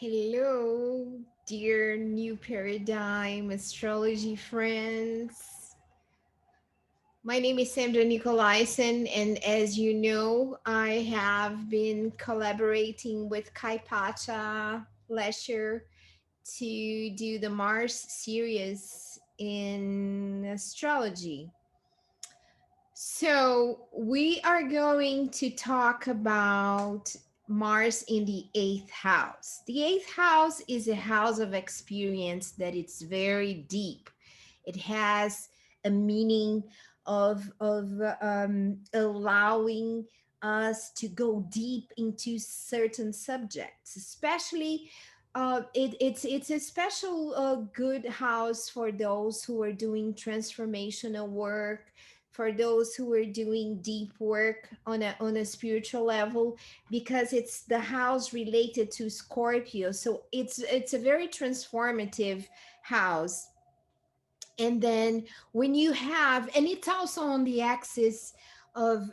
Hello, dear New Paradigm astrology friends. My name is Sandra Nicolaysen, and as you know, I have been collaborating with Kai Pacha Lesher to do the Mars series in astrology. So, we are going to talk about Mars in the eighth house. The eighth house is a house of experience that it's very deep. It has a meaning of allowing us to go deep into certain subjects, especially it's a special good house for those who are doing transformational work, for those who are doing deep work on a spiritual level, because it's the house related to Scorpio. So it's a very transformative house. And then when you have, and it's also on the axis of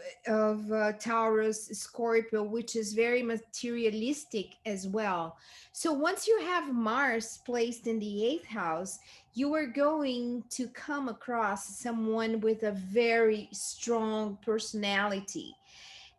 Taurus Scorpio, which is very materialistic as well. So once you have Mars placed in the eighth house, you are going to come across someone with a very strong personality,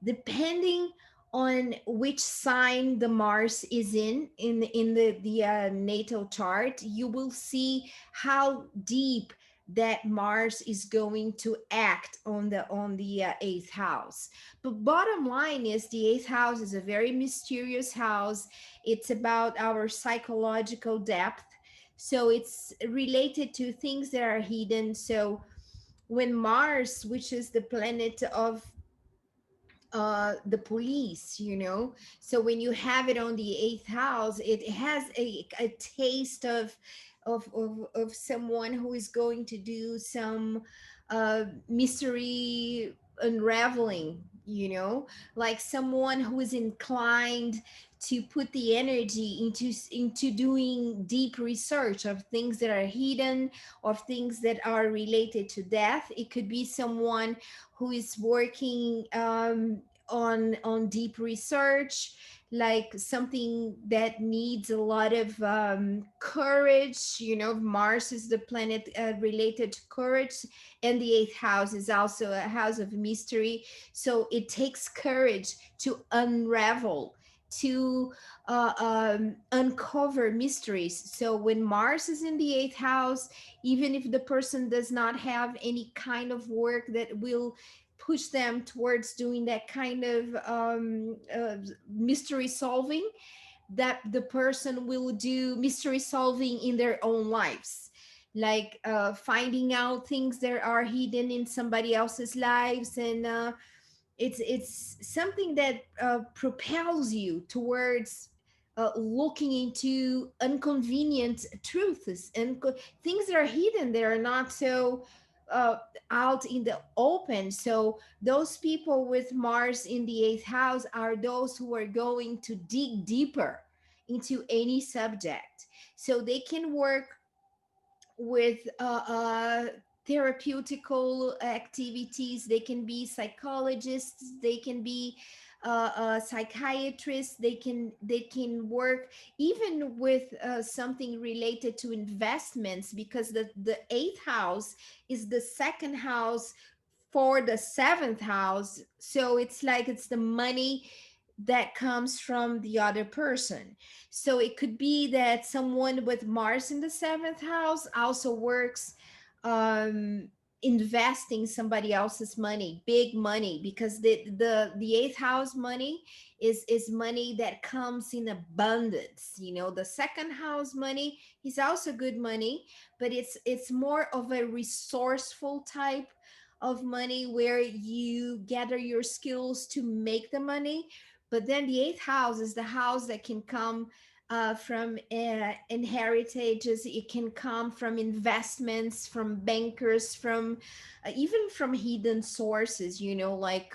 depending on which sign the Mars is in the natal chart. You will see how deep that Mars is going to act on the eighth house. But bottom line is the eighth house is a very mysterious house. It's about our psychological depth. So it's related to things that are hidden. So when Mars, which is the planet of the police, so when you have it on the eighth house, it has a taste of someone who is going to do some mystery unraveling, like someone who is inclined to put the energy into doing deep research of things that are hidden, of things that are related to death. It could be someone who is working on deep research, like something that needs a lot of courage. Mars is the planet related to courage, and the eighth house is also a house of mystery. So it takes courage to unravel, to uncover mysteries. So when Mars is in the eighth house, even if the person does not have any kind of work that will push them towards doing that kind of mystery solving, that the person will do mystery solving in their own lives, like finding out things that are hidden in somebody else's lives. And it's something that propels you towards looking into inconvenient truths and things that are hidden, that are not so uh, out in the open. So those people with Mars in the eighth house are those who are going to dig deeper into any subject, so they can work with therapeutical activities. They can be psychologists, they can be psychiatrists, they can work even with something related to investments, because the eighth house is the second house for the seventh house. So it's like it's the money that comes from the other person. So it could be that someone with Mars in the seventh house also works um, investing somebody else's money, big money, because the eighth house money is money that comes in abundance. The second house money is also good money, but it's more of a resourceful type of money, where you gather your skills to make the money. But then the eighth house is the house that can come from inheritages. It can come from investments, from bankers, from even from hidden sources, like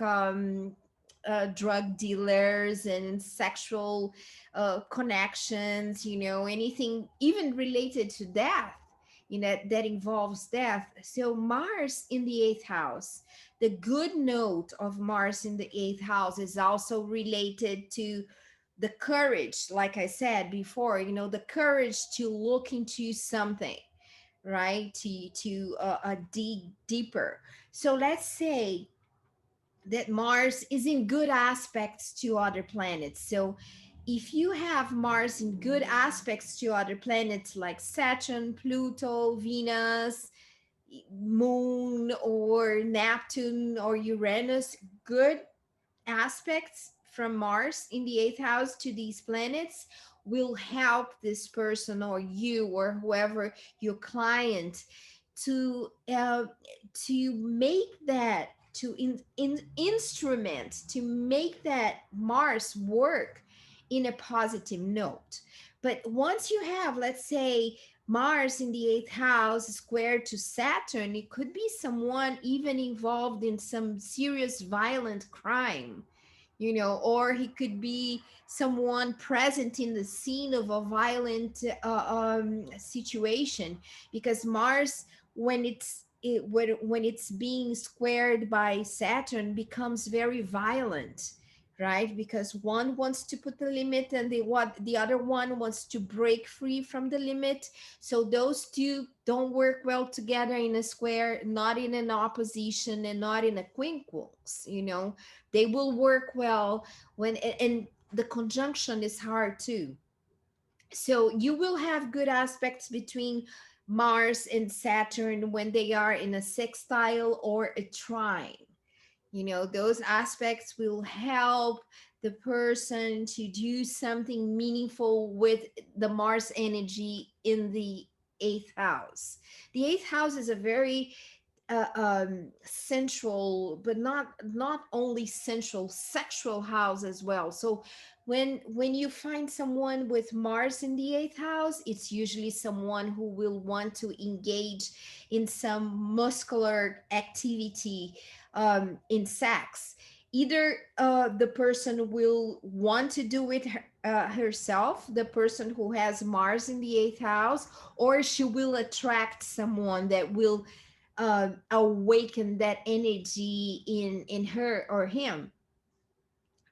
drug dealers and sexual connections, anything even related to death, that involves death. So Mars in the eighth house, the good note of Mars in the eighth house is also related to the courage, like I said before, the courage to look into something, right? To dig deeper. So let's say that Mars is in good aspects to other planets. So if you have Mars in good aspects to other planets like Saturn, Pluto, Venus, Moon, or Neptune, or Uranus, good aspects from Mars in the eighth house to these planets will help this person or you or whoever your client to make that in instrument to make that Mars work in a positive note. But once you have, let's say, Mars in the eighth house squared to Saturn, it could be someone even involved in some serious violent crime, or he could be someone present in the scene of a violent situation, because Mars, when it's being squared by Saturn, becomes very violent, right? Because one wants to put the limit, and the other one wants to break free from the limit. So those two don't work well together in a square, not in an opposition and not in a quincunx. They will work well when, and the conjunction is hard too. So you will have good aspects between Mars and Saturn when they are in a sextile or a trine. Those aspects will help the person to do something meaningful with the Mars energy in the eighth house. The eighth house is a very central, but not only central, sexual house as well. So when you find someone with Mars in the eighth house, it's usually someone who will want to engage in some muscular activity, in sex. Either the person will want to do it herself, the person who has Mars in the eighth house, or she will attract someone that will awaken that energy in her or him,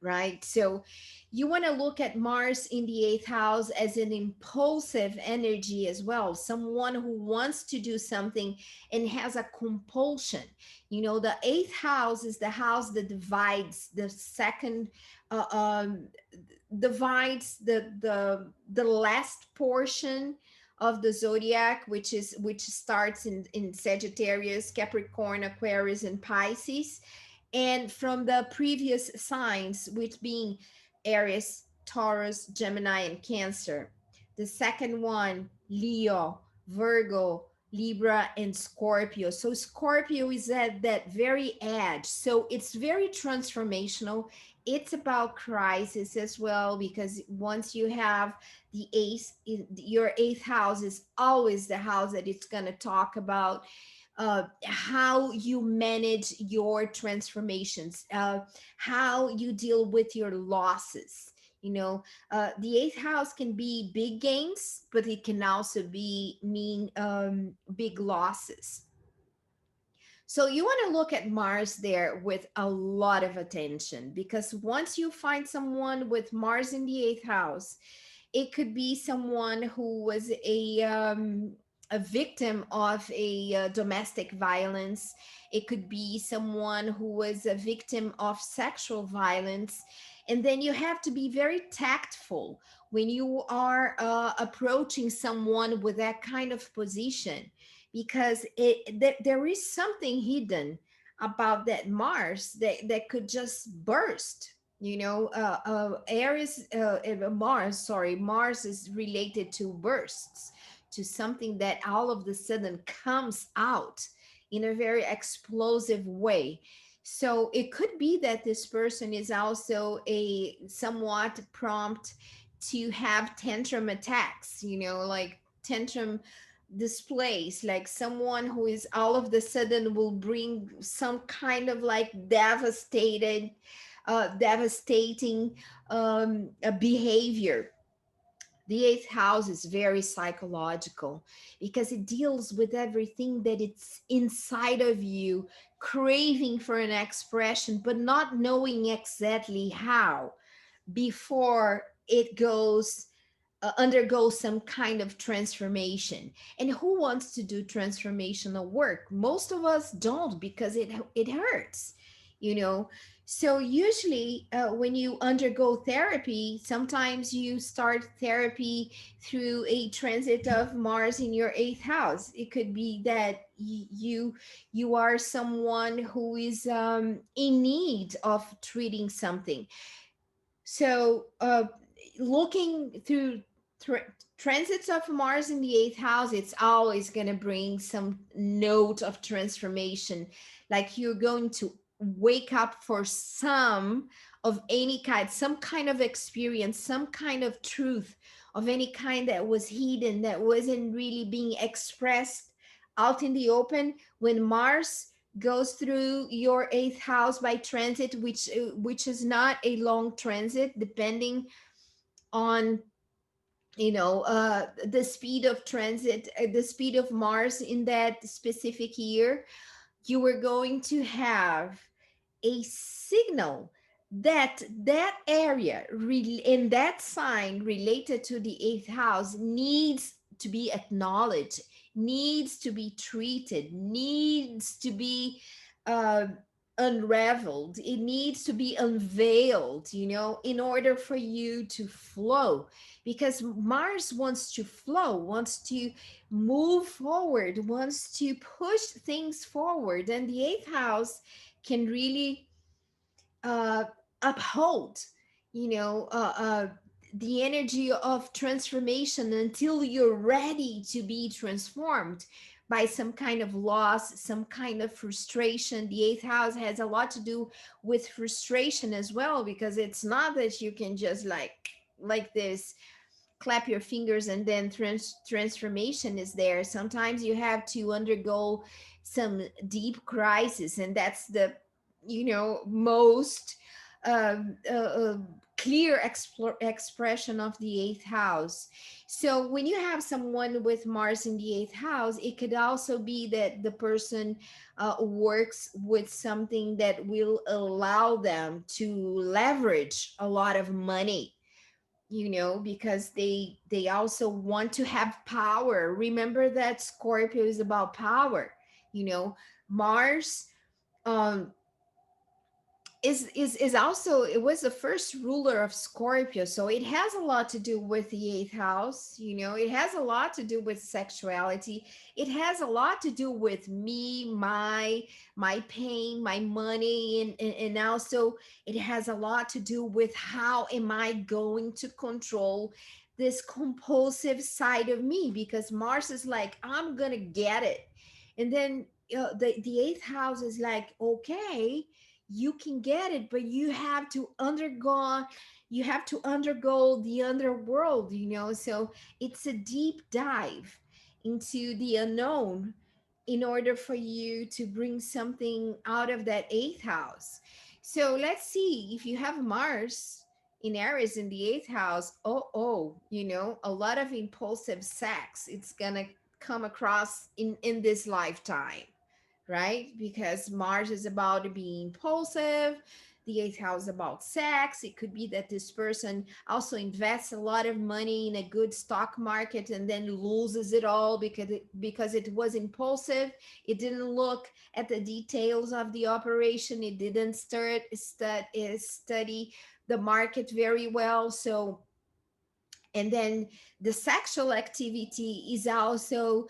right? So you want to look at Mars in the eighth house as an impulsive energy as well, someone who wants to do something and has a compulsion. The eighth house is the house that divides the second, uh, um, divides the last portion of the zodiac, which starts in Sagittarius, Capricorn, Aquarius, and Pisces, and from the previous signs, which being Aries, Taurus, Gemini, and Cancer. The second one, Leo, Virgo, Libra, and Scorpio. So Scorpio is at that very edge. So it's very transformational. It's about crisis as well, because once you have the eighth, your eighth house is always the house that it's going to talk about how you manage your transformations, how you deal with your losses. The eighth house can be big gains, but it can also be mean big losses. So you want to look at Mars there with a lot of attention, because once you find someone with Mars in the eighth house, it could be someone who was a victim of a domestic violence. It could be someone who was a victim of sexual violence. And then you have to be very tactful when you are approaching someone with that kind of position, because there is something hidden about that Mars that could just burst. Mars is related to bursts, to something that all of the sudden comes out in a very explosive way. So it could be that this person is also a somewhat prompt to have tantrum attacks, like tantrum displays, like someone who is all of the sudden will bring some kind of like devastating behavior. The eighth house is very psychological, because it deals with everything that it's inside of you, craving for an expression but not knowing exactly how, before it goes undergo some kind of transformation. And who wants to do transformational work? Most of us don't, because it hurts, you know. So usually, when you undergo therapy, sometimes you start therapy through a transit of Mars in your eighth house. It could be that you are someone who is in need of treating something. So, looking through transits of Mars in the eighth house, it's always going to bring some note of transformation. Like you're going to wake up for some of any kind, some kind of experience, some kind of truth of any kind that was hidden, that wasn't really being expressed out in the open. When Mars goes through your eighth house by transit, which is not a long transit, depending on the speed of transit, the speed of Mars in that specific year. You are going to have a signal that that area in that sign related to the eighth house needs to be acknowledged, needs to be treated, needs to be uh, unraveled, it needs to be unveiled, in order for you to flow. Because Mars wants to flow, wants to move forward, wants to push things forward. And the eighth house can really uh, uphold, you know, uh, uh, the energy of transformation until you're ready to be transformed by some kind of loss, some kind of frustration. The eighth house has a lot to do with frustration as well, because it's not that you can just like this clap your fingers and then transformation is there. Sometimes you have to undergo some deep crisis, and that's the most uh, uh, clear expression of the eighth house. So when you have someone with Mars in the eighth house, it could also be that the person works with something that will allow them to leverage a lot of money, because they also want to have power. Remember that Scorpio is about power. Mars um is also, it was the first ruler of Scorpio, so it has a lot to do with the eighth house. It has a lot to do with sexuality. It has a lot to do with me, my pain, my money, and also it has a lot to do with how am I going to control this compulsive side of me, because Mars is like, I'm gonna get it. And then the eighth house is like, okay, you can get it, but you have to undergo the underworld. So it's a deep dive into the unknown in order for you to bring something out of that eighth house. So let's see, if you have Mars in Aries in the eighth house, a lot of impulsive sex, it's gonna come across in this lifetime, right? Because Mars is about being impulsive. The eighth house is about sex. It could be that this person also invests a lot of money in a good stock market and then loses it all because it was impulsive. It didn't look at the details of the operation. It didn't study the market very well. So, and then the sexual activity is also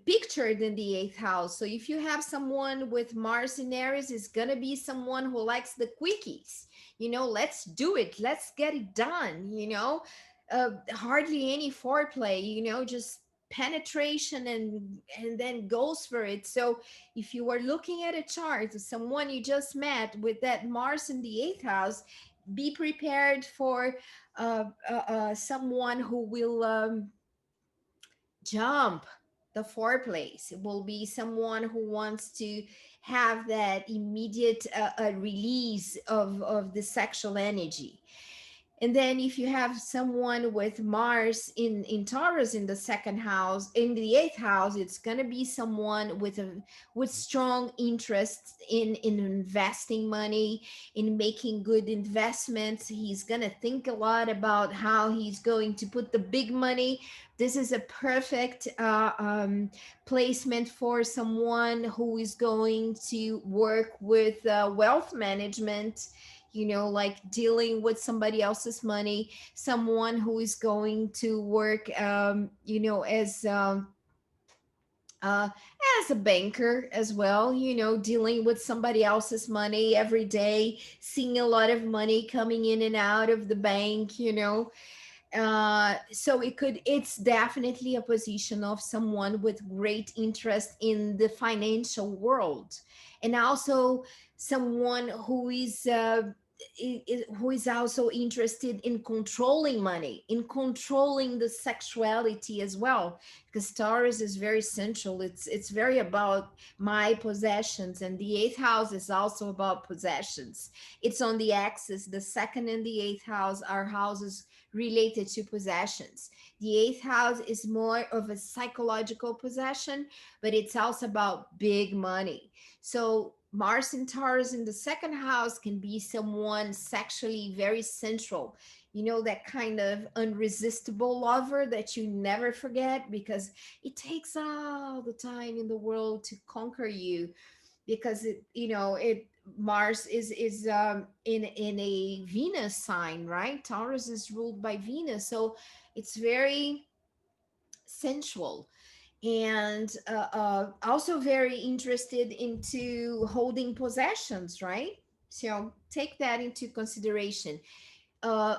pictured in the eighth house. So if you have someone with Mars in Aries, it's gonna be someone who likes the quickies. Let's do it, let's get it done. Hardly any foreplay. Just penetration, and then goes for it. So if you are looking at a chart of someone you just met with that Mars in the eighth house, be prepared for someone who will jump the foreplace. It will be someone who wants to have that immediate release of the sexual energy. And then if you have someone with Mars in Taurus in the second house, in the eighth house, it's gonna be someone with strong interest in investing money, in making good investments. He's gonna think a lot about how he's going to put the big money. This is a perfect placement for someone who is going to work with wealth management, like dealing with somebody else's money, someone who is going to work, uh, as a banker as well, dealing with somebody else's money every day, seeing a lot of money coming in and out of the bank, so it's definitely a position of someone with great interest in the financial world, and also someone who is also interested in controlling money, in controlling the sexuality as well, because Taurus is very central. It's very about my possessions, and the eighth house is also about possessions. It's on the axis. The second and the eighth house are houses related to possessions. The eighth house is more of a psychological possession, but it's also about big money. So Mars and Taurus in the second house can be someone sexually very central. That kind of unresistible lover that you never forget, because it takes all the time in the world to conquer you, because it Mars is in a Venus sign, right? Taurus is ruled by Venus, so it's very sensual, and also very interested into holding possessions, right? So take that into consideration.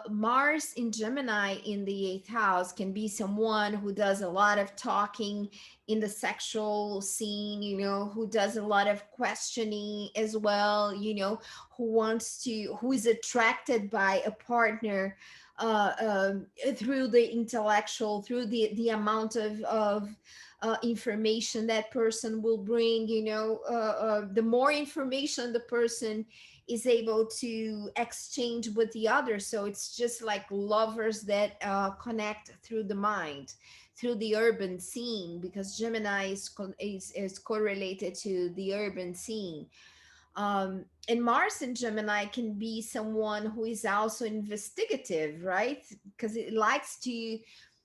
Mars in Gemini in the eighth house can be someone who does a lot of talking in the sexual scene, who does a lot of questioning as well, who is attracted by a partner through the intellectual, through the amount of information that person will bring, the more information the person is able to exchange with the other. So it's just like lovers that connect through the mind, through the urban scene, because Gemini is correlated to the urban scene. And Mars in Gemini can be someone who is also investigative, right? Because it likes to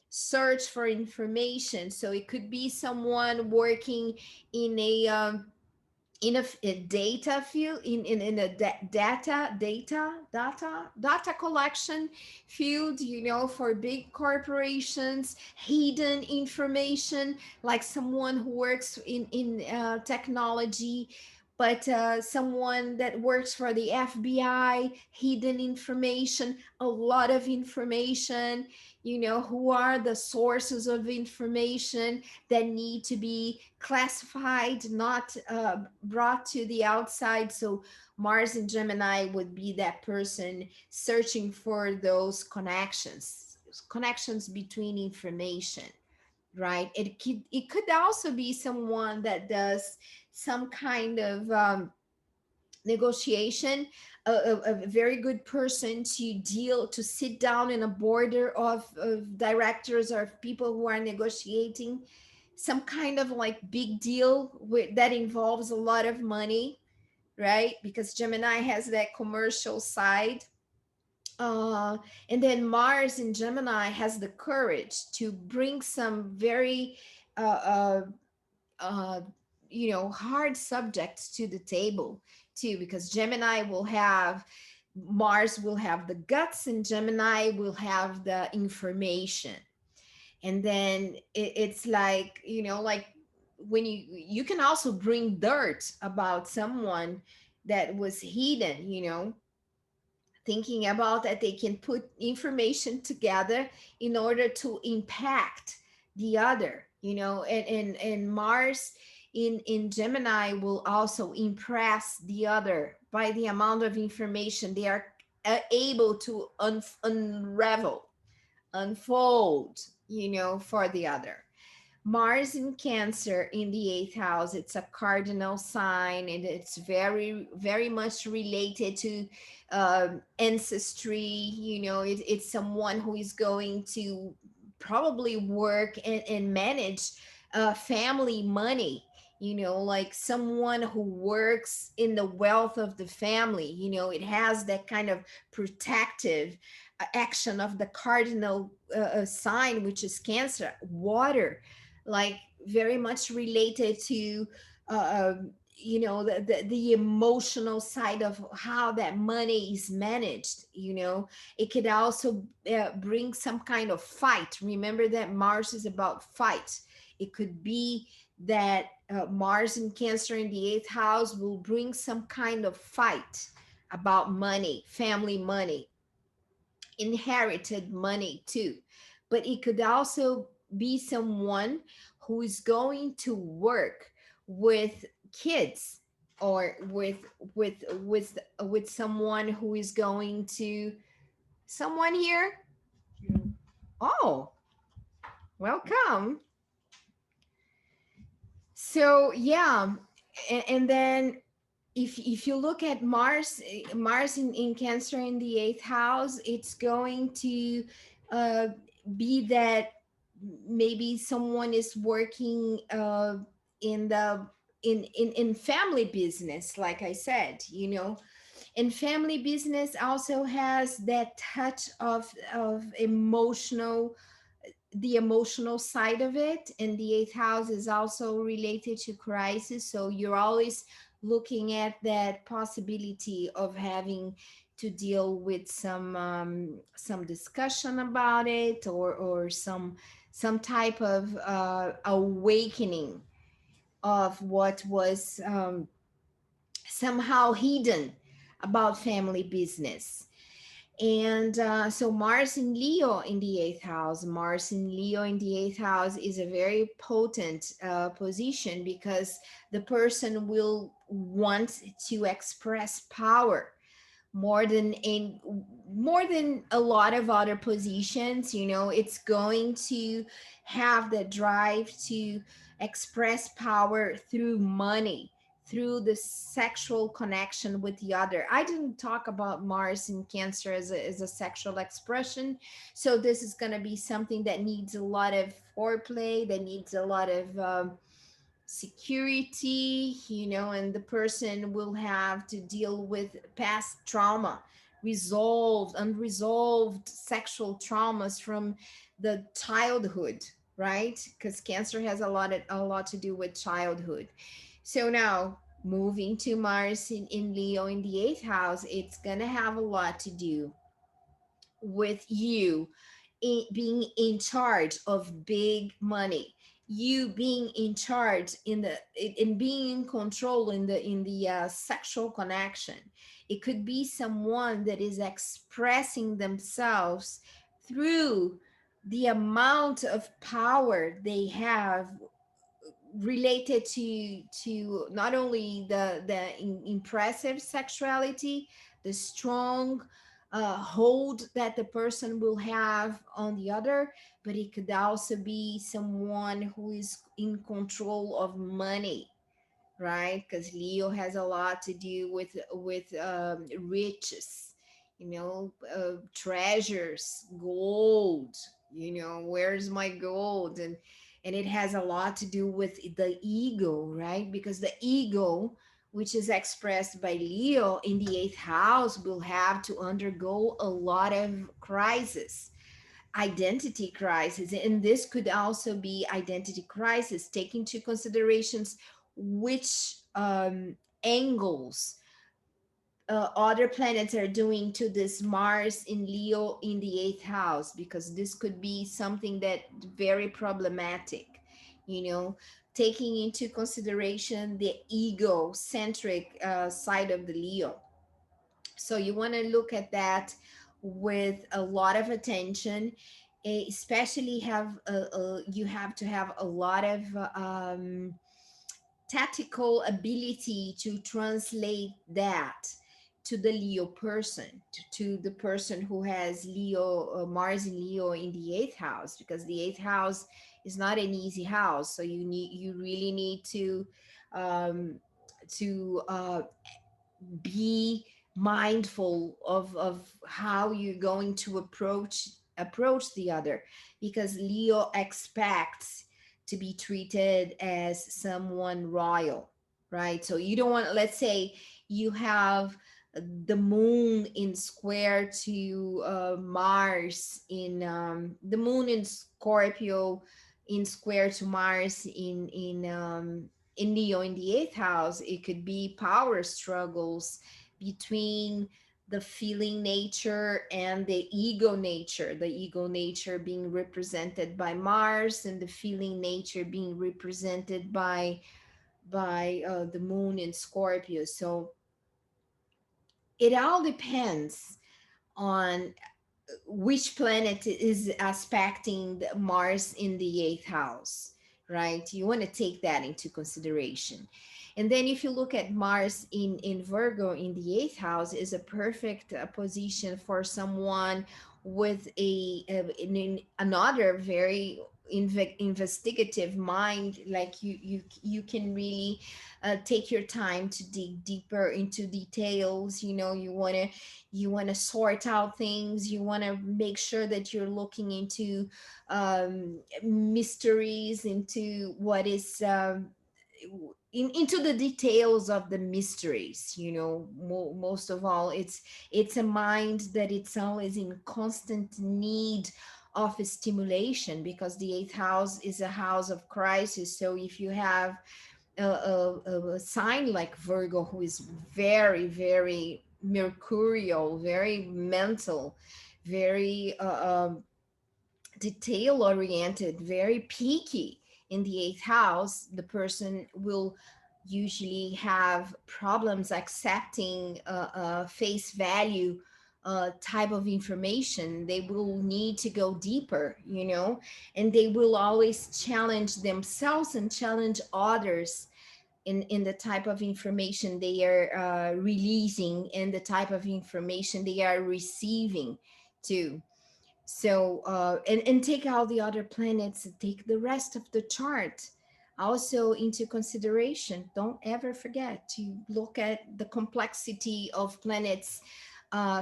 search for information. So it could be someone working in a data field, in a data collection field, for big corporations, hidden information, like someone who works in technology, but someone that works for the FBI, hidden information, a lot of information, who are the sources of information that need to be classified, not brought to the outside. So Mars and Gemini would be that person searching for those connections between information, right? It could also be someone that does some kind of negotiation, a very good person to sit down in a border of directors or people who are negotiating some kind of like big deal that involves a lot of money, right? Because Gemini has that commercial side. And then Mars in Gemini has the courage to bring some very uh, uh, uh, hard subjects to the table too, because Mars will have the guts, and Gemini will have the information. And then it's like, like when you can also bring dirt about someone that was hidden, thinking about that they can put information together in order to impact the other, and Mars in Gemini will also impress the other by the amount of information they are able to unravel, unfold, for the other. Mars in Cancer in the eighth house, it's a cardinal sign, and it's very, very much related to ancestry. It's someone who is going to probably work and manage family money. Like someone who works in the wealth of the family. It has that kind of protective action of the cardinal sign, which is Cancer, water, like very much related to the emotional side of how that money is managed. It could also bring some kind of fight. Remember that Mars is about fight. It could be that Mars in Cancer in the eighth house will bring some kind of fight about money, family money, inherited money too. But it could also be someone who is going to work with kids, or with someone who is going to, someone here. Oh, welcome. So yeah, and then if you look at Mars in Cancer in the eighth house, it's going to uh, be that maybe someone is working in the in family business, like I said. And family business also has that touch of emotional, the emotional side of it. And the eighth house is also related to crisis, so you're always looking at that possibility of having to deal with some discussion about it, or some type of awakening of what was somehow hidden about family business. And so Mars in Leo in the eighth house, Mars in Leo in the eighth house is a very potent position, because the person will want to express power more than a lot of other positions. It's going to have the drive to express power through money, through the sexual connection with the other. I didn't talk about Mars in Cancer as a sexual expression, so this is going to be something that needs a lot of foreplay, that needs a lot of security. And the person will have to deal with past trauma, unresolved sexual traumas from the childhood, right? Because Cancer has a lot to do with childhood. So now, moving to Mars in Leo in the eighth house, it's gonna have a lot to do with you being in charge of big money, you being in charge in being in control in the sexual connection. It could be someone that is expressing themselves through the amount of power they have, related to not only the impressive sexuality, the strong hold that the person will have on the other, but it could also be someone who is in control of money, right? Because Leo has a lot to do with riches, treasures, gold. Where's my gold? And it has a lot to do with the ego, right? Because the ego, which is expressed by Leo in the eighth house, will have to undergo a lot of crisis, identity crisis. And this could also be identity crisis, take into considerations which angles other planets are doing to this Mars in Leo in the eighth house, because this could be something that very problematic, you know taking into consideration the egocentric side of the Leo. So you want to look at that with a lot of attention, especially you have to have a lot of tactical ability to translate that to the Leo person, to the person who has Leo, Mars and Leo in the eighth house, because the eighth house is not an easy house. So you really need um, to be mindful of how you're going to approach the other, because Leo expects to be treated as someone royal, right? So you don't want, let's say you have the moon in square to Mars in the moon in Scorpio in square to Mars in Leo in the eighth house. It could be power struggles between the feeling nature and the ego nature being represented by Mars, and the feeling nature being represented by the moon in Scorpio. So it all depends on which planet is aspecting Mars in the eighth house, right? You want to take that into consideration. And then if you look at Mars in Virgo in the eighth house, is a perfect position for someone with another very investigative mind. Like you can really take your time to dig deeper into details. You want to sort out things. You want to make sure that you're looking into mysteries, into what is into the details of the mysteries. Most of all, it's a mind that it's always in constant need of stimulation, because the eighth house is a house of crisis. So if you have a sign like Virgo, who is very, very mercurial, very mental, very detail oriented, very picky in the eighth house, the person will usually have problems accepting face value type of information. They will need to go deeper, and they will always challenge themselves and challenge others in the type of information they are releasing, and the type of information they are receiving too. So and take all the other planets, take the rest of the chart also into consideration. Don't ever forget to look at the complexity of planets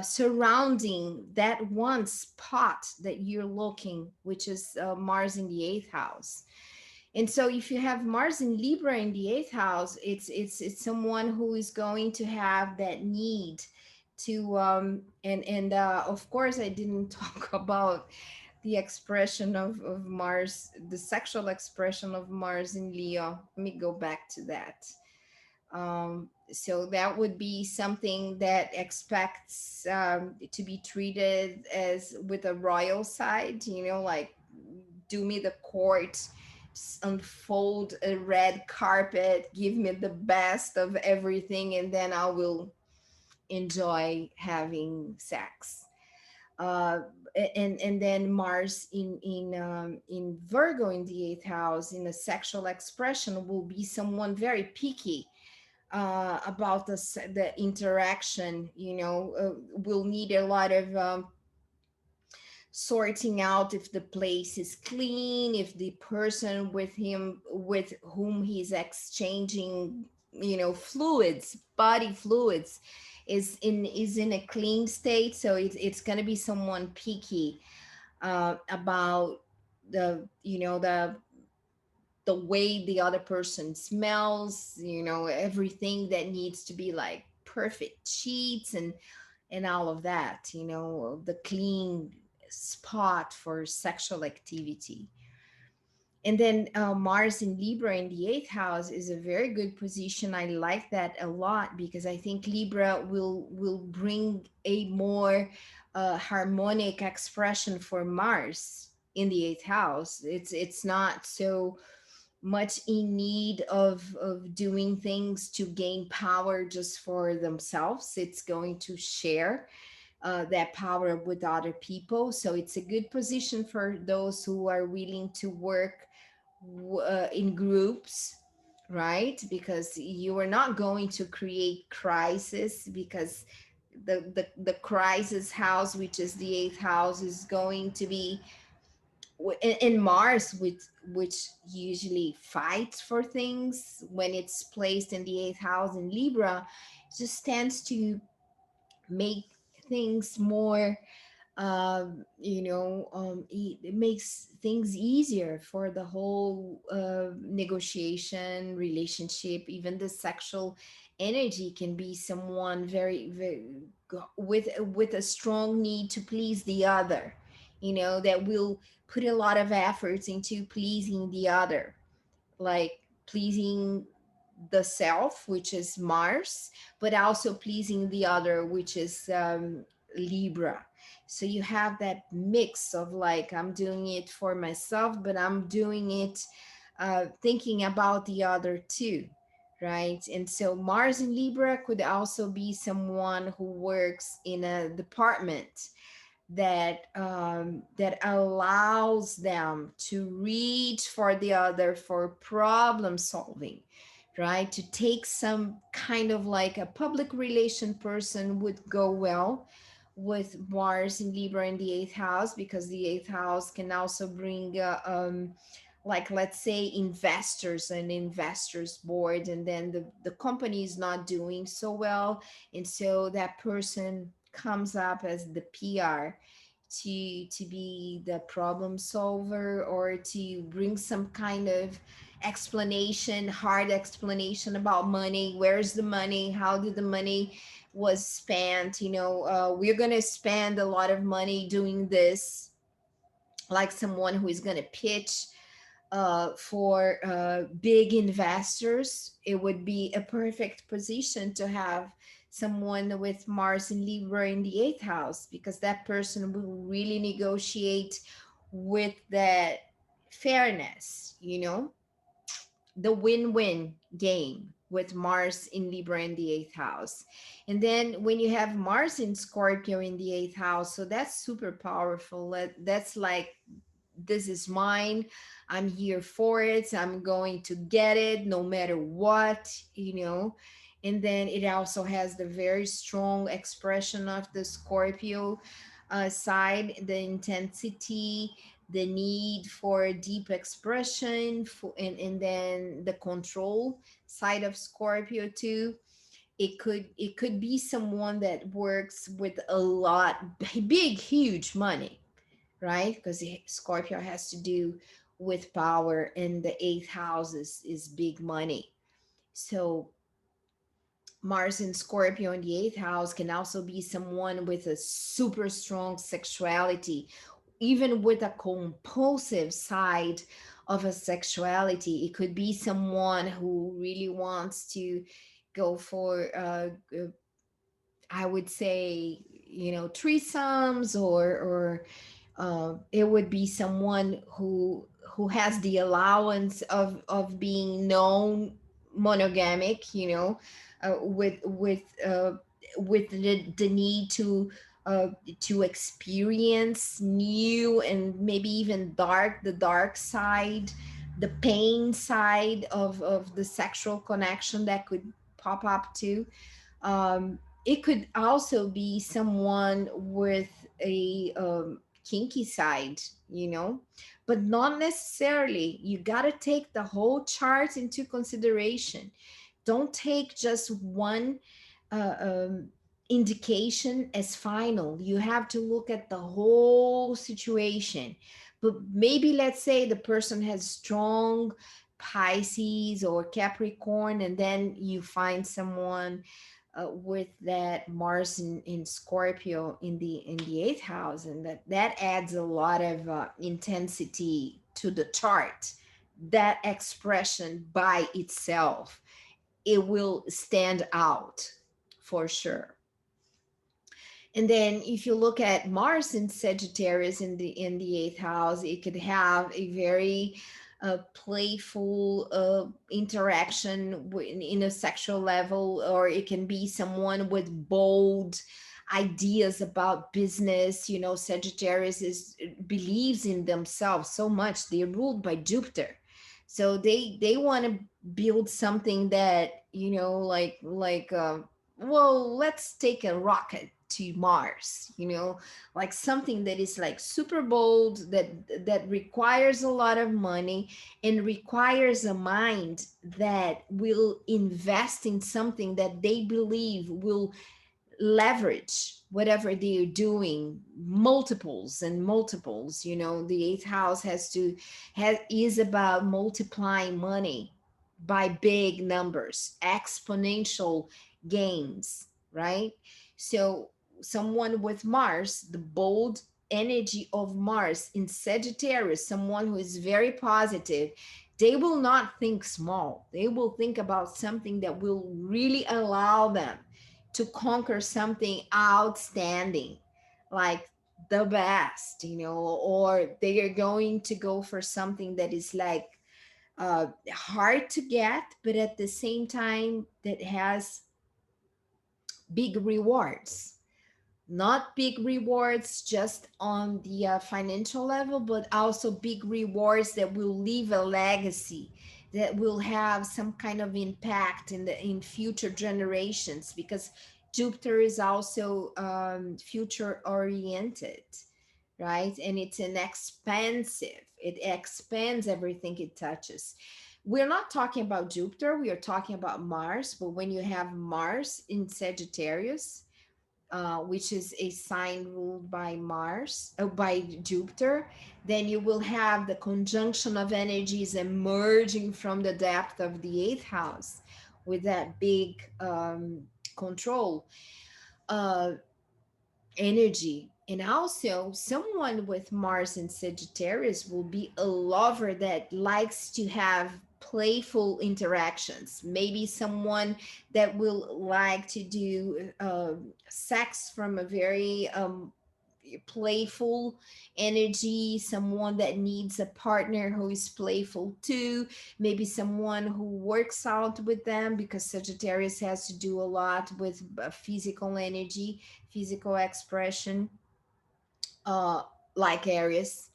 surrounding that one spot that you're looking, which is Mars in the eighth house. And so if you have Mars in Libra in the eighth house, it's someone who is going to have that need to and of course I didn't talk about the expression of Mars, the sexual expression of Mars in Leo. Let me go back to that. So that would be something that expects to be treated as with a royal side, like do me the court, unfold a red carpet, give me the best of everything, and then I will enjoy having sex. uh and then Mars in Virgo in the eighth house in a sexual expression will be someone very picky about the interaction. Will need a lot of sorting out if the place is clean, if the person with whom he's exchanging fluids, body fluids, is in a clean state. So it's going to be someone picky about the way the other person smells, everything that needs to be like perfect sheets and all of that, the clean spot for sexual activity. And then Mars in Libra in the eighth house is a very good position. I like that a lot, because I think Libra will bring a more harmonic expression for Mars in the eighth house. It's not so much in need of doing things to gain power just for themselves. It's going to share that power with other people. So it's a good position for those who are willing to work in groups, right? Because you are not going to create crisis, because the crisis house, which is the eighth house, is going to be in Mars, which usually fights for things when it's placed in the eighth house in Libra, just tends to make things more, it makes things easier for the whole negotiation relationship. Even the sexual energy can be someone very, very with a strong need to please the other, that will put a lot of efforts into pleasing the other, like pleasing the self, which is Mars, but also pleasing the other, which is Libra. So you have that mix of like, I'm doing it for myself, but I'm doing it thinking about the other too, right? And so Mars in Libra could also be someone who works in a department that allows them to reach for the other for problem solving, right? To take some kind of like a public relation person would go well with Mars in Libra in the eighth house, because the eighth house can also bring like, let's say, investors and investors board, and then the company is not doing so well, and so that person comes up as the PR to be the problem solver, or to bring some kind of explanation, hard explanation about money. Where's the money? How did the money was spent? We're gonna spend a lot of money doing this, like someone who is gonna pitch for big investors. It would be a perfect position to have someone with Mars and Libra in the eighth house, because that person will really negotiate with that fairness, the win-win game with Mars in Libra in the eighth house. And then when you have Mars in Scorpio in the eighth house, so that's super powerful. That's like, this is mine, I'm here for it, I'm going to get it no matter what. And then it also has the very strong expression of the Scorpio side, the intensity, the need for deep expression, and then the control side of Scorpio too. It could be someone that works with a lot, big, huge money, right? Because Scorpio has to do with power, and the eighth house is big money. So Mars in Scorpio in the eighth house can also be someone with a super strong sexuality, even with a compulsive side of a sexuality. It could be someone who really wants to go for I would say, threesomes, or it would be someone who has the allowance of being known monogamic, with the need to experience new and maybe even the dark side, the pain side of the sexual connection that could pop up too. It could also be someone with a kinky side, but not necessarily. You got to take the whole chart into consideration. Don't take just one uh, um, indication as final. You have to look at the whole situation. But maybe, let's say, the person has strong Pisces or Capricorn, and then you find someone with that Mars in Scorpio in the eighth house, and that adds a lot of intensity to the chart. That expression by itself, it will stand out for sure. And then if you look at Mars in Sagittarius in the eighth house, it could have a very playful interaction in a sexual level, or it can be someone with bold ideas about business. Sagittarius believes in themselves so much. They're ruled by Jupiter, so they want to build something that, like well, let's take a rocket, to Mars, like something that is like super bold, that requires a lot of money and requires a mind that will invest in something that they believe will leverage whatever they're doing multiples and multiples. The eighth house is about multiplying money by big numbers, exponential gains, right? So someone with Mars, the bold energy of Mars in Sagittarius, someone who is very positive, they will not think small. They will think about something that will really allow them to conquer something outstanding, like the best, or they are going to go for something that is like hard to get, but at the same time that has big rewards. Not big rewards just on the financial level, but also big rewards that will leave a legacy, that will have some kind of impact in future generations, because Jupiter is also future oriented, right? And it's an expansive, it expands everything it touches. We're not talking about Jupiter, we are talking about Mars. But when you have Mars in Sagittarius, which is a sign ruled by by Jupiter, then you will have the conjunction of energies emerging from the depth of the eighth house with that big control uh, energy. And also, someone with Mars in Sagittarius will be a lover that likes to have playful interactions. Maybe someone that will like to do sex from a very playful energy, someone that needs a partner who is playful too, maybe someone who works out with them, because Sagittarius has to do a lot with physical energy, physical expression, uh, like Aries,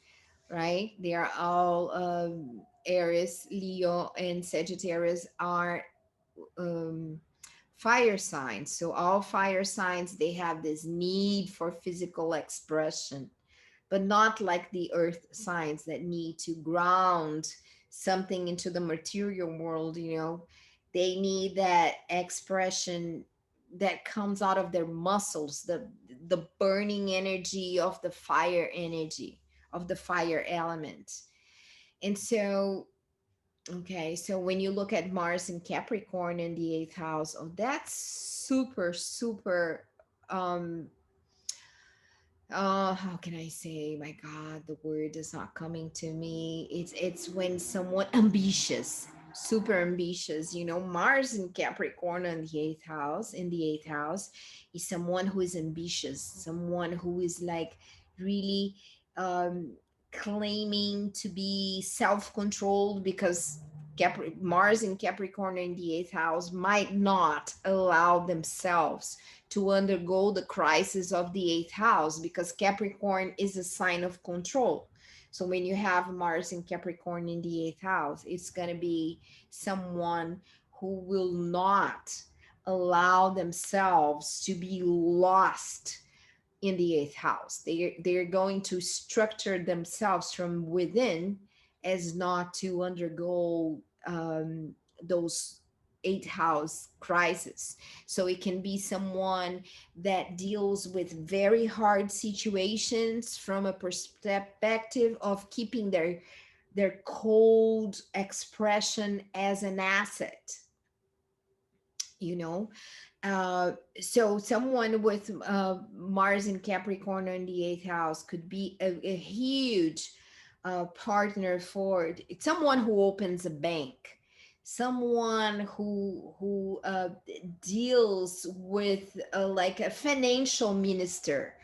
right? They are all Aries, Leo, and Sagittarius are um, fire signs. So all fire signs, they have this need for physical expression, but not like the earth signs that need to ground something into the material world. They need that expression that comes out of their muscles, the burning energy of the fire energy, of the fire element. And so, okay, so when you look at Mars and Capricorn in the eighth house, oh, that's super, super um how can I say? My God, the word is not coming to me. It's when someone ambitious, super ambitious. Mars in Capricorn in the eighth house is someone who is ambitious, someone who is like really um claiming to be self-controlled, because Mars in Capricorn in the eighth house might not allow themselves to undergo the crisis of the eighth house, because Capricorn is a sign of control. So when you have Mars in Capricorn in the eighth house, it's going to be someone who will not allow themselves to be lost in the eighth house. They're going to structure themselves from within as not to undergo those eighth house crisis. So it can be someone that deals with very hard situations from a perspective of keeping their cold expression as an asset, you know so someone with Mars in Capricorn in the eighth house could be a huge partner for someone who opens a bank, someone who deals with like a financial minister,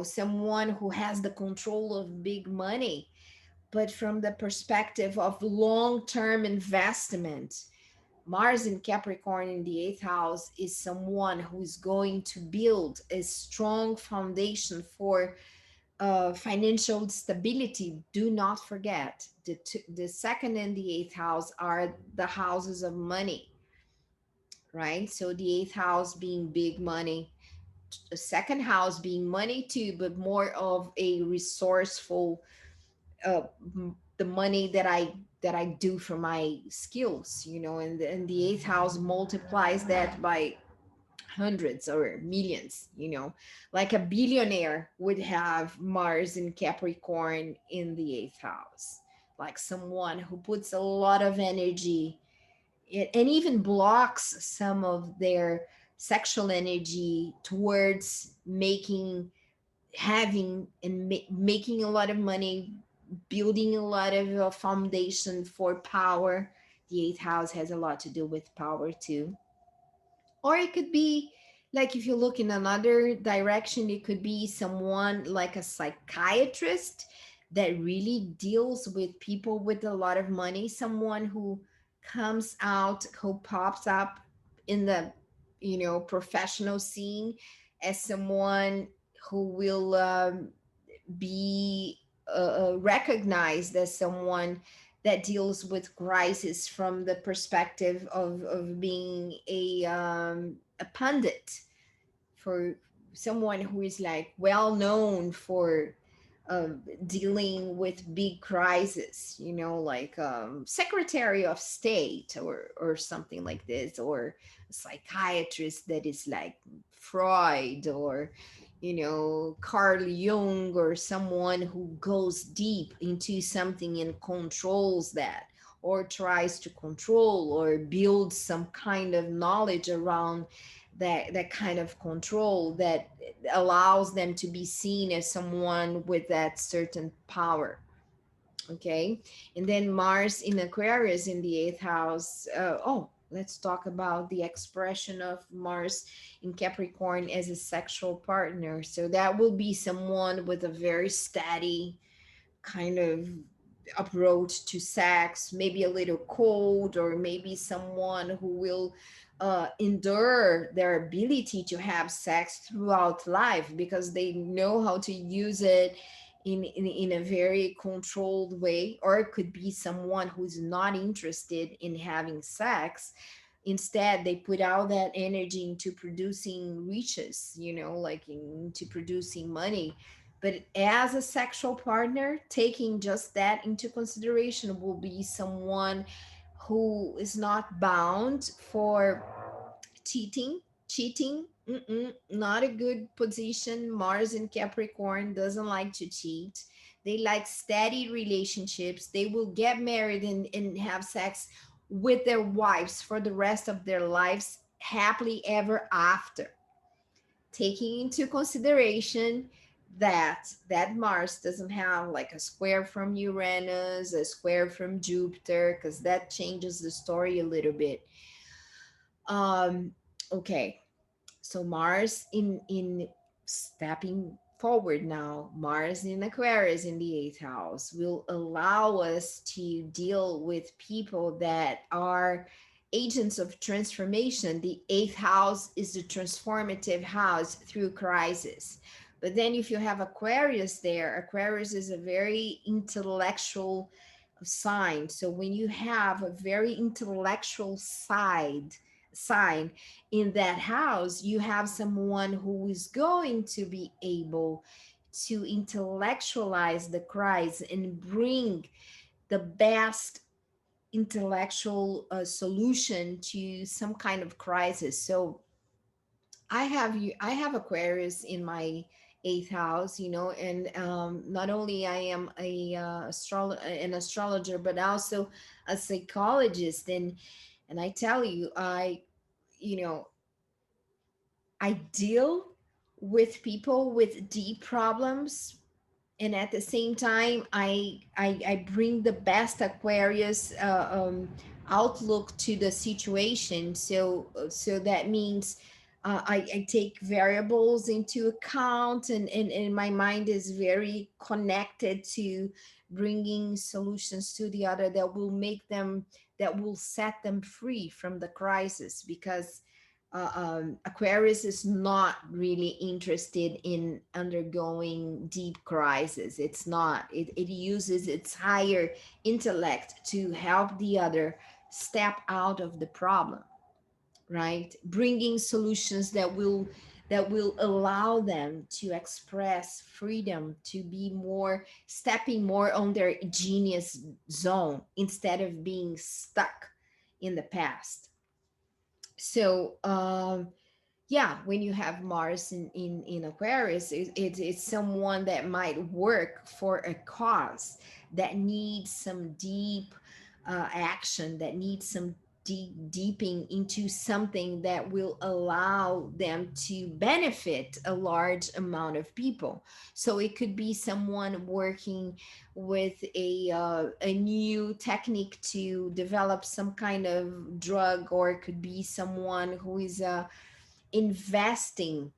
someone who has the control of big money, but from the perspective of long-term investment. Mars in Capricorn in the eighth house is someone who is going to build a strong foundation for financial stability. Do not forget the second and the eighth house are the houses of money, right? So the eighth house being big money, a second house being money too, but more of a resourceful, the money that I do for my skills, and the eighth house multiplies that by hundreds or millions, like a billionaire would have Mars in Capricorn in the eighth house, like someone who puts a lot of energy and even blocks some of their sexual energy towards having and making a lot of money, building a lot of foundation for power. The eighth house has a lot to do with power too. Or it could be, like, if you look in another direction, it could be someone like a psychiatrist that really deals with people with a lot of money, someone who comes out, who pops up in the professional scene as someone who will be recognized as someone that deals with crisis from the perspective of being a pundit, for someone who is like well known for uh, dealing with big crises, like Secretary of State or something like this, or a psychiatrist that is like Freud, or Carl Jung, or someone who goes deep into something and controls that, or tries to control or build some kind of knowledge around that kind of control that allows them to be seen as someone with that certain power. Okay. And then Mars in Aquarius in the eighth house. Let's talk about the expression of Mars in Capricorn as a sexual partner. So that will be someone with a very steady kind of approach to sex, maybe a little cold, or maybe someone who will endure their ability to have sex throughout life because they know how to use it in a very controlled way. Or it could be someone who's not interested in having sex. Instead, they put all that energy into producing riches, like into producing money. But as a sexual partner, taking just that into consideration will be someone who is not bound for cheating. Not a good position. Mars in Capricorn doesn't like to cheat. They like steady relationships. They will get married and have sex with their wives for the rest of their lives, happily ever after, taking into consideration that Mars doesn't have like a square from Uranus, a square from Jupiter, because that changes the story a little bit. um okay, so Mars in stepping forward now, Mars in Aquarius in the eighth house will allow us to deal with people that are agents of transformation. The eighth house is the transformative house through crisis. But then if you have Aquarius there, Aquarius is a very intellectual sign. So when you have a very intellectual sign in that house, you have someone who is going to be able to intellectualize the crisis and bring the best intellectual solution to some kind of crisis. So I have Aquarius in my eighth house, and not only I am an astrologer, but also a psychologist. And I tell you, you know I deal with people with deep problems, and at the same time I bring the best Aquarius outlook to the situation. So that means I take variables into account, and my mind is very connected to bringing solutions to the other that will set them free from the crisis. Because Aquarius is not really interested in undergoing deep crisis. It's not. It uses its higher intellect to help the other step out of the problem, right? Bringing solutions that will that will allow them to express freedom, to be more stepping more on their genius zone instead of being stuck in the past. So yeah, when you have Mars in Aquarius, it's someone that might work for a cause that needs some deep action, that needs some deeping into something that will allow them to benefit a large amount of people. So it could be someone working with a new technique to develop some kind of drug, or it could be someone who is investing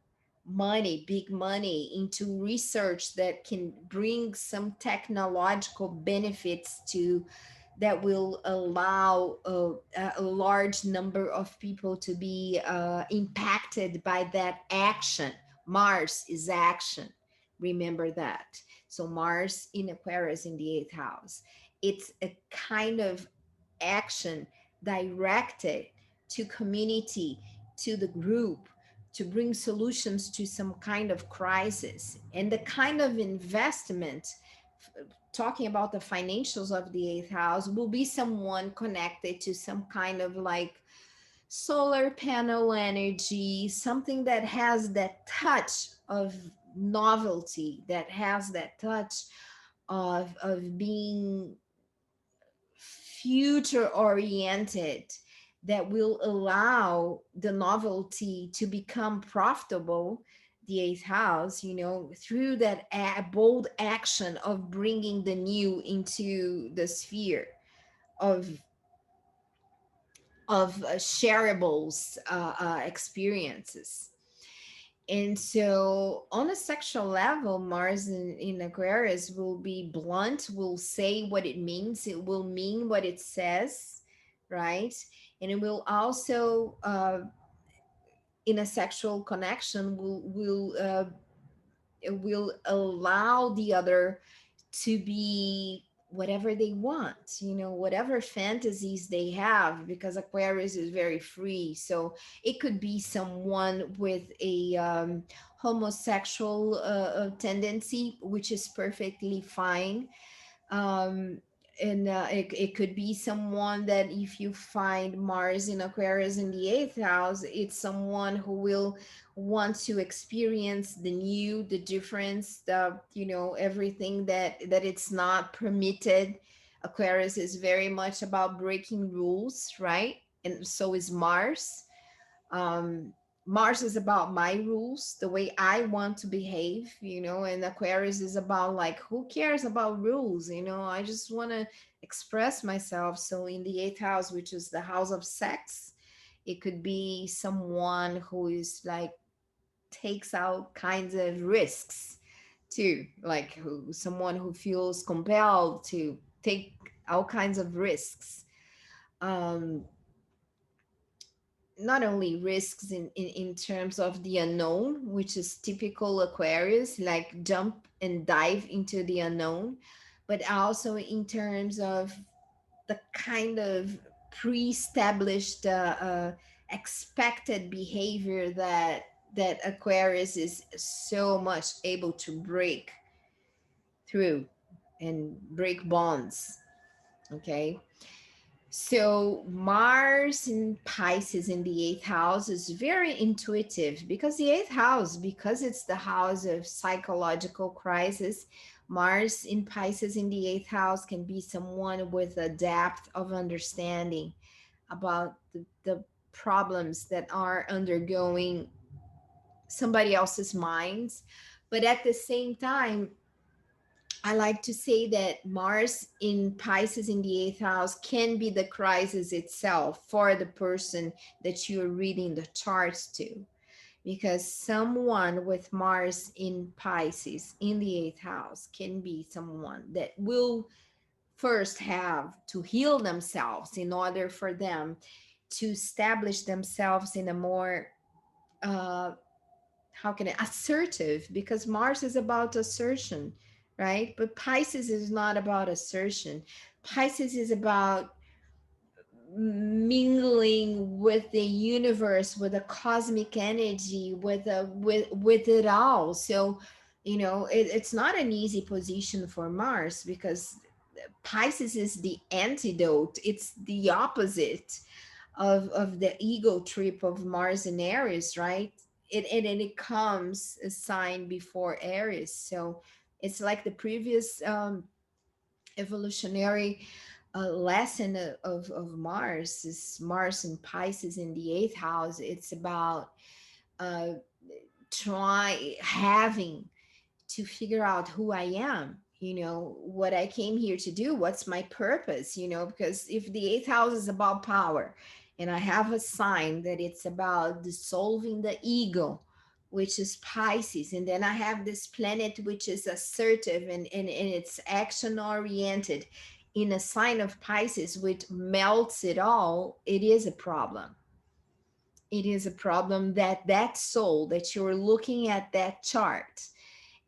money, big money, into research that can bring some technological benefits to that will allow a large number of people to be impacted by that action. Mars is action. Remember that. So Mars in Aquarius in the eighth house. It's a kind of action directed to community, to the group, to bring solutions to some kind of crisis. And the kind of investment, talking about the financials of the eighth house, will be someone connected to some kind of like solar panel energy, something that has that touch of novelty, that has that touch of being future oriented, that will allow the novelty to become profitable, the eighth house, through that bold action of bringing the new into the sphere of shareables experiences. And so, on a sexual level, Mars in Aquarius will be blunt, will say what it means, it will mean what it says, right? And it will also, in a sexual connection, will allow the other to be whatever they want, whatever fantasies they have, because Aquarius is very free. So it could be someone with a homosexual tendency, which is perfectly fine. um and it could be someone that, if you find Mars in Aquarius in the eighth house, it's someone who will want to experience the new, the difference, the everything that it's not permitted. Aquarius is very much about breaking rules, right? And so is Mars. um Mars is about my rules, the way I want to behave, and Aquarius is about like, who cares about rules? I just want to express myself. So in the eighth house, which is the house of sex, it could be someone who is like takes out kinds of risks too, like someone who feels compelled to take all kinds of risks. um Not only risks in terms of the unknown, which is typical Aquarius, like jump and dive into the unknown, but also in terms of the kind of pre-established expected behavior that Aquarius is so much able to break through and break bonds. Okay. So Mars in Pisces in the eighth house is very intuitive, because the eighth house, because it's the house of psychological crisis. Mars in Pisces in the eighth house can be someone with a depth of understanding about the problems that are undergoing somebody else's minds. But at the same time, I like to say that Mars in Pisces in the eighth house can be the crisis itself for the person that you're reading the charts to. Because someone with Mars in Pisces in the eighth house can be someone that will first have to heal themselves in order for them to establish themselves in a more uh, how can I assertive, because Mars is about assertion, right? But Pisces is not about assertion. Pisces is about mingling with the universe, with the cosmic energy, with it all. So, it's not an easy position for Mars, because Pisces is the antidote. It's the opposite of the ego trip of Mars and Aries, right? It comes a sign before Aries. So it's like the previous evolutionary lesson of Mars is Mars and Pisces in the eighth house. It's about uh, try having to figure out who I am, what I came here to do, what's my purpose, because if the eighth house is about power, and I have a sign that it's about dissolving the ego, which is Pisces, and then I have this planet which is assertive and it's action oriented in a sign of Pisces, which melts it all, it is a problem. It is a problem that that soul that you're looking at that chart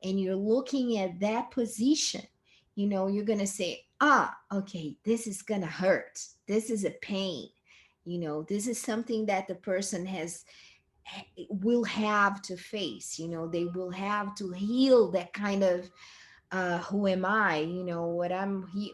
and you're looking at that position, you're going to say, okay, this is going to hurt. This is a pain. This is something that the person will have to face. They will have to heal that kind of who am I,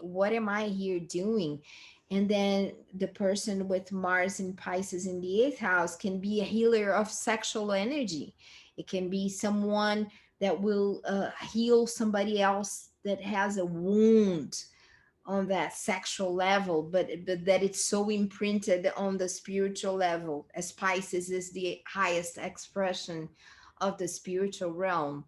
what am I here doing. And then the person with Mars and Pisces in the eighth house can be a healer of sexual energy. It can be someone that will heal somebody else that has a wound on that sexual level, but that it's so imprinted on the spiritual level, as Pisces is the highest expression of the spiritual realm,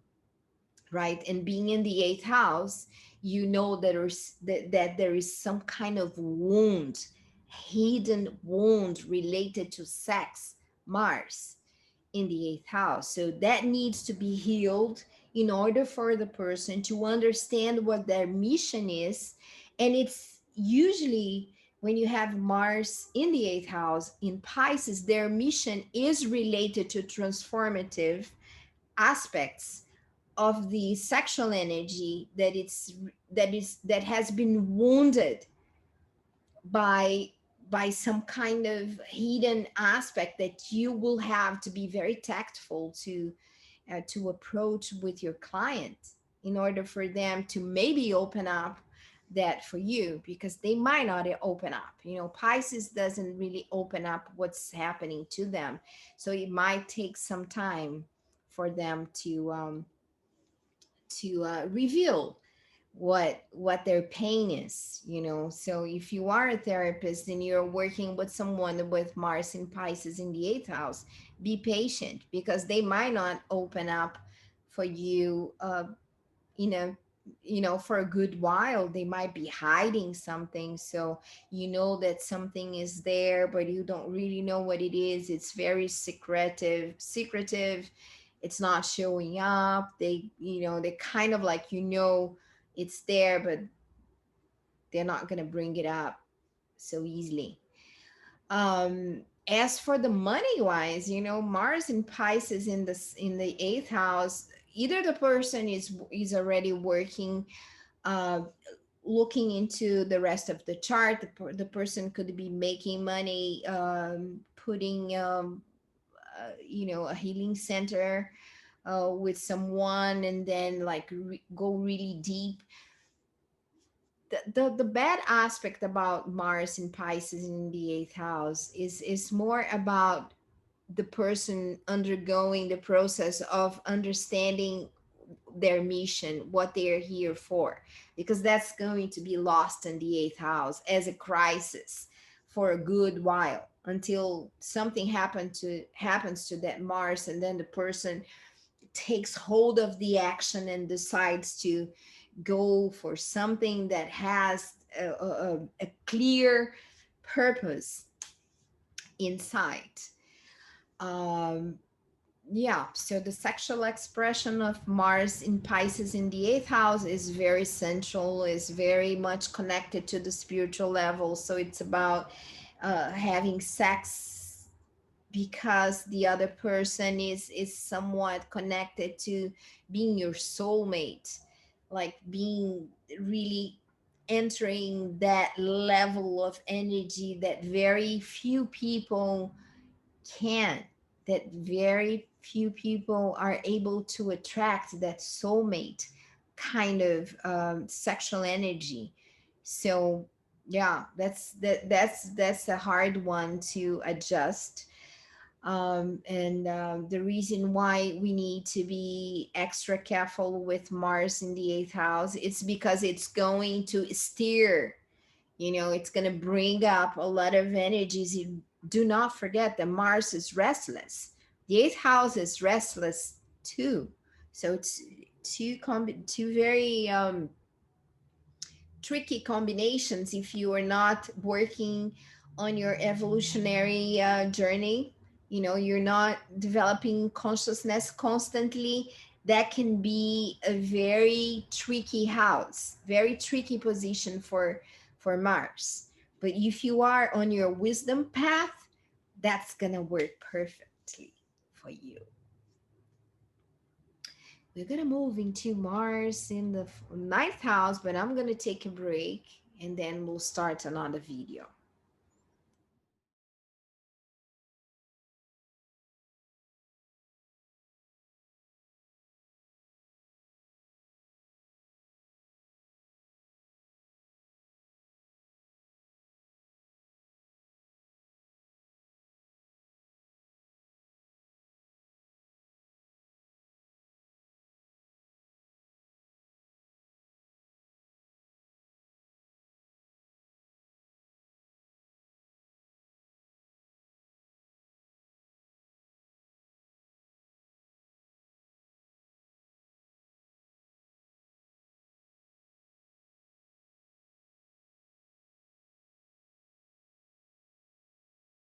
right? And being in the eighth house, that there is some kind of wound, hidden wound related to sex, Mars in the eighth house. So that needs to be healed in order for the person to understand what their mission is. And it's usually when you have Mars in the eighth house in Pisces, their mission is related to transformative aspects of the sexual energy that has been wounded by some kind of hidden aspect that you will have to be very tactful to approach with your client in order for them to maybe open up that for you, because they might not open up. Pisces doesn't really open up what's happening to them, so it might take some time for them to reveal what their pain is. So if you are a therapist and you're working with someone with Mars and Pisces in the eighth house, be patient, because they might not open up for you you know for a good while. They might be hiding something, so that something is there, but you don't really know what it is. It's very secretive. It's not showing up. They kind of like, it's there, but they're not going to bring it up so easily. As for the money wise, Mars and Pisces in the eighth house, either the person is already working, uh looking into the rest of the chart. The person could be making money, putting a healing center with someone, and then like go really deep. The bad aspect about Mars and Pisces in the eighth house is more about the person undergoing the process of understanding their mission, what they are here for, because that's going to be lost in the eighth house as a crisis for a good while, until something happens to that Mars, and then the person takes hold of the action and decides to go for something that has a clear purpose in sight. um, yeah, so the sexual expression of Mars in Pisces in the eighth house is very central, is very much connected to the spiritual level. So it's about having sex because the other person is somewhat connected to being your soulmate, like being really entering that level of energy that very few people can, that very few people are able to attract that soulmate kind of sexual energy. So yeah, that's a hard one to adjust. And the reason why we need to be extra careful with Mars in the eighth house, it's because it's going to steer, it's going to bring up a lot of energies. You do not forget that Mars is restless. The eighth house is restless too. So it's two very tricky combinations if you are not working on your evolutionary journey. You're not developing consciousness constantly. That can be a very tricky house, very tricky position for Mars. But if you are on your wisdom path, that's gonna work perfectly for you. We're gonna move into Mars in the ninth house, but I'm gonna take a break and then we'll start another video.